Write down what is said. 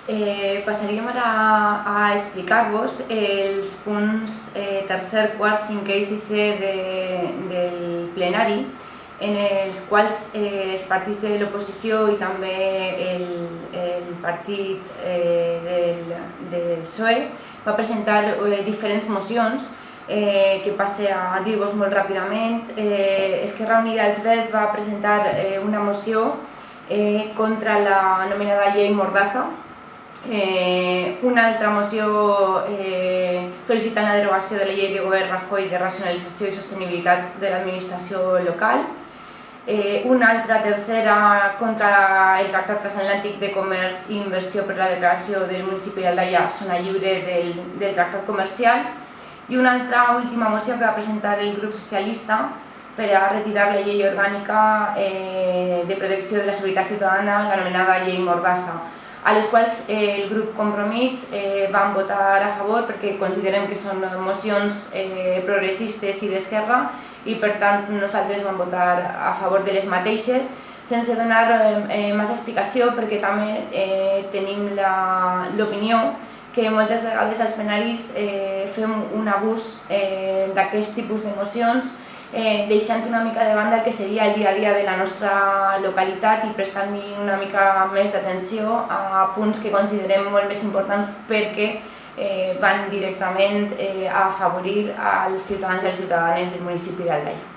Passaríem ara a explicar-vos els punts tercer, quart, cinquè i sisè del plenari, en els quals els partits de l'oposició i també el partit del PSOE va presentar diferents mocions que passe a dir-vos molt ràpidament. Esquerra Unida dels Verds va presentar una moció contra l'anomenada llei Mordassa, una altra moció sol·licitant la derogació de la llei de govern Rajoy de racionalització i sostenibilitat de l'administració local, una altra tercera contra el Tractat Transatlàntic de Comerç i Inversió per la declaració del municipi d'Aldaia zona lliure del tractat comercial, i una altra última moció que va presentar el grup socialista per a retirar la llei orgànica de protecció de la seguretat ciutadana, l'anomenada llei Mordassa, a les quals el grup Compromís van votar a favor perquè considerem que són mocions progressistes i d'esquerra i per tant nosaltres vam votar a favor de les mateixes sense donar massa explicació, perquè també tenim l'opinió que moltes vegades als plenaris fem un abús d'aquest tipus de mocions, deixant una mica de banda el que seria el dia a dia de la nostra localitat i prestant-hi una mica més d'atenció a punts que considerem molt més importants perquè van directament a afavorir als ciutadans i les ciutadanes del municipi d'Aldaia.